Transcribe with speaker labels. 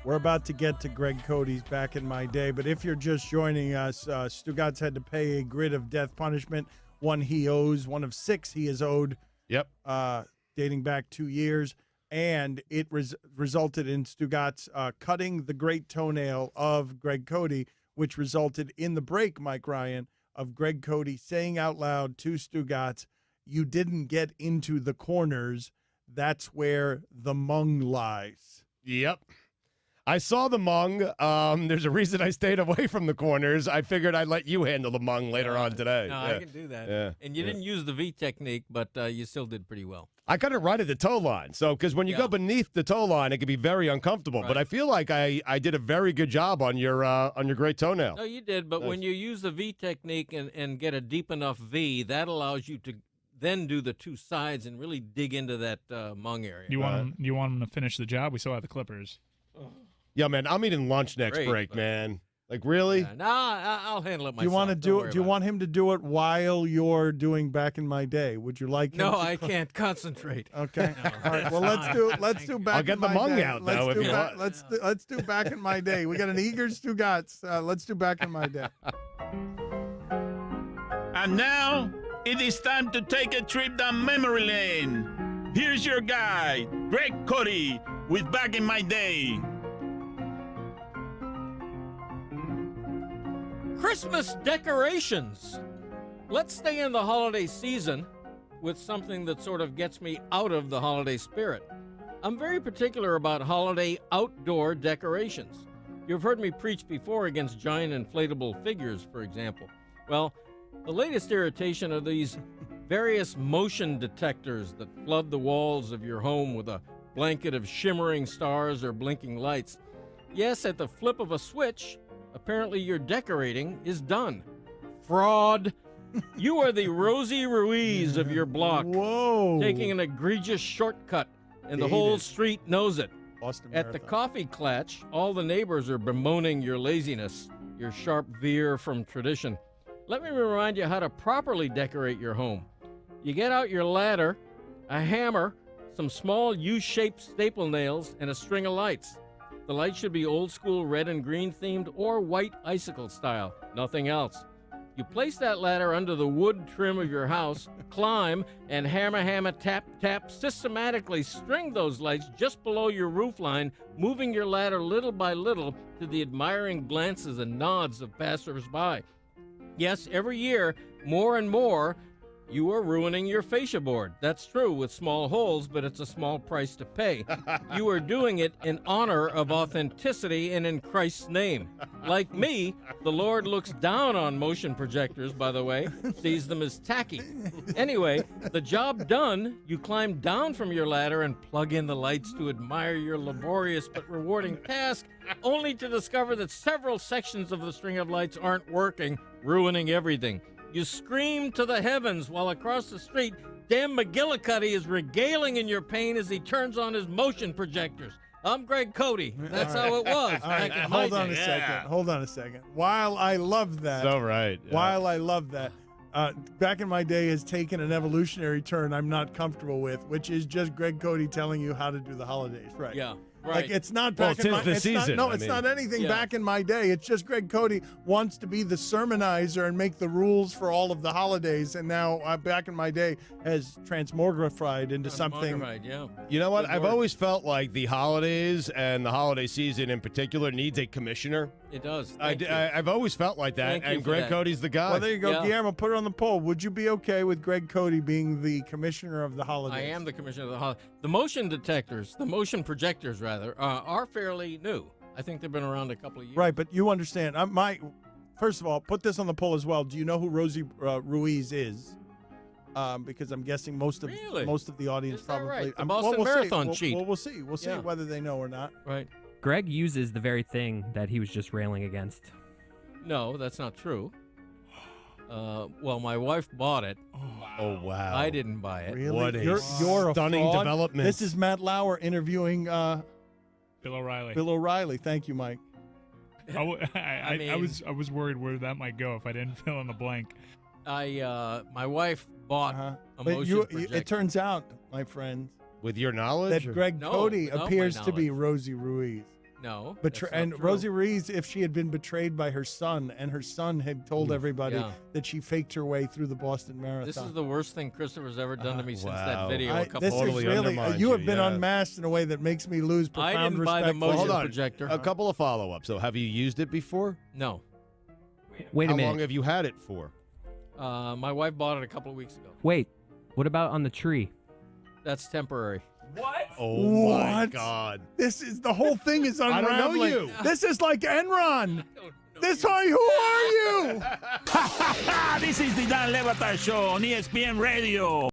Speaker 1: We're about to get to Greg Cote's Back in My Day, but if you're just joining us, Stugatz had to pay a grid of death punishment, one he owes, one of 6 he is owed, dating back 2 years, and it resulted in Stugatz cutting the great toenail of Greg Cote, which resulted in the break, Mike Ryan, of Greg Cote saying out loud to Stugatz, "You didn't get into the corners. That's where the mung lies."
Speaker 2: Yep. I saw the mung. There's a reason I stayed away from the corners. I figured I'd let you handle the mung later on today.
Speaker 3: No, I can do that.
Speaker 2: Yeah.
Speaker 3: And you didn't use the V technique, but you still did pretty well.
Speaker 2: I got it right at the toe line. So, because when you go beneath the toe line, it can be very uncomfortable. Right. But I feel like I did a very good job on your great toenail.
Speaker 3: No, you did. But when you use the V technique and get a deep enough V, that allows you to then do the 2 sides and really dig into that mung area.
Speaker 4: You want him to finish the job? We still have the clippers.
Speaker 2: Yeah, man, I'm eating lunch next break, man. Like, really?
Speaker 3: No, I'll handle it myself.
Speaker 1: Do you want him to do it while you're doing Back in My Day? Would you like him
Speaker 3: No,
Speaker 1: to
Speaker 3: I can't concentrate.
Speaker 1: Okay.
Speaker 3: No,
Speaker 1: all right. Well, let's do Back
Speaker 2: I'll get
Speaker 1: in
Speaker 2: the
Speaker 1: My
Speaker 2: mung
Speaker 1: Day.
Speaker 2: out, though, if you want.
Speaker 1: Let's do Back in My Day. We got an eager Stugatz. Let's do Back in My Day.
Speaker 5: And now, it is time to take a trip down memory lane. Here's your guide, Greg Cote, with Back in My Day.
Speaker 3: Christmas decorations. Let's stay in the holiday season with something that sort of gets me out of the holiday spirit. I'm very particular about holiday outdoor decorations. You've heard me preach before against giant inflatable figures, for example. Well, the latest irritation are these various motion detectors that flood the walls of your home with a blanket of shimmering stars or blinking lights. Yes, at the flip of a switch, apparently your decorating is done. Fraud. You are the Rosie Ruiz of your block.
Speaker 1: Whoa.
Speaker 3: Taking an egregious shortcut, and the whole street knows it.
Speaker 1: Boston
Speaker 3: At the
Speaker 1: Marathon.
Speaker 3: coffee clatch, all the neighbors are bemoaning your laziness, your sharp veer from tradition. Let me remind you how to properly decorate your home. You get out your ladder, a hammer, some small U-shaped staple nails, and a string of lights. The lights should be old school red and green themed or white icicle style, nothing else. You place that ladder under the wood trim of your house, climb, and hammer, tap, systematically string those lights just below your roof line, moving your ladder little by little to the admiring glances and nods of passersby. Yes, every year, more and more, you are ruining your fascia board. That's true with small holes, but it's a small price to pay. You are doing it in honor of authenticity and in Christ's name. Like me, the Lord looks down on motion projectors, by the way, sees them as tacky. Anyway, the job done, you climb down from your ladder and plug in the lights to admire your laborious but rewarding task, only to discover that several sections of the string of lights aren't working, ruining everything. You scream to the heavens while across the street, Dan McGillicuddy is regaling in your pain as he turns on his motion projectors. I'm Greg Cote. That's how it was.
Speaker 1: All right, hold on a second. While I love that.
Speaker 2: So right. Yeah.
Speaker 1: While I love that, Back in My Day has taken an evolutionary turn I'm not comfortable with, which is just Greg Cote telling you how to do the holidays. Right.
Speaker 3: Yeah. Right.
Speaker 1: Like, it's not Back in My Day. It's not anything Back in My Day. It's just Greg Cote wants to be the sermonizer and make the rules for all of the holidays. And now Back in My Day has transmogrified into something.
Speaker 3: Yeah.
Speaker 2: You know what? I've always felt like the holidays and the holiday season in particular needs a commissioner.
Speaker 3: It does.
Speaker 2: I've always felt like that, and Greg Cote's the guy.
Speaker 1: Well, there you go. Guillermo, put it on the poll. Would you be okay with Greg Cote being the commissioner of the holidays?
Speaker 3: I am the commissioner of the holidays. The motion detectors, the motion projectors, rather, are fairly new. I think they've been around a couple of years.
Speaker 1: Right, but you understand. First of all, put this on the poll as well. Do you know who Rosie Ruiz is? Because I'm guessing most of the audience probably.
Speaker 3: Right? The Boston Marathon cheat.
Speaker 1: We'll see. We'll see whether they know or not.
Speaker 3: Right.
Speaker 6: Greg uses the very thing that he was just railing against.
Speaker 3: No, that's not true. Well, my wife bought it.
Speaker 2: Oh, wow.
Speaker 3: I didn't buy it.
Speaker 1: Really?
Speaker 2: What a
Speaker 1: you're
Speaker 2: stunning
Speaker 1: a fraud.
Speaker 2: development.
Speaker 1: This is Matt Lauer interviewing
Speaker 4: Bill O'Reilly.
Speaker 1: Bill O'Reilly. Thank you, Mike.
Speaker 4: I was worried where that might go if I didn't fill in the blank.
Speaker 3: My wife bought a
Speaker 1: But
Speaker 3: motion projector.
Speaker 1: it turns out, my friend,
Speaker 2: With your knowledge?
Speaker 1: that Greg Cote appears to be Rosie Ruiz.
Speaker 3: No.
Speaker 1: And
Speaker 3: true.
Speaker 1: Rosie Ruiz, if she had been betrayed by her son, and her son had told everybody that she faked her way through the Boston Marathon.
Speaker 3: This is the worst thing Christopher's ever done to me since that
Speaker 2: wow.
Speaker 3: video.
Speaker 1: This is really, you have been unmasked in a way that makes me lose profound
Speaker 3: I didn't
Speaker 1: respect.
Speaker 3: buy the motion
Speaker 2: Hold on.
Speaker 3: projector.
Speaker 2: A couple of follow-ups. So have you used it before?
Speaker 3: No.
Speaker 6: Wait a minute.
Speaker 2: How long have you had it for?
Speaker 3: My wife bought it a couple of weeks ago.
Speaker 6: Wait, what about on the tree?
Speaker 3: That's temporary.
Speaker 6: What?
Speaker 2: Oh, my God.
Speaker 1: This is, the whole thing is
Speaker 2: I
Speaker 1: unraveling.
Speaker 2: don't know you.
Speaker 1: This is like Enron. Who are you?
Speaker 5: This is the Dan LeBatard Show on ESPN Radio.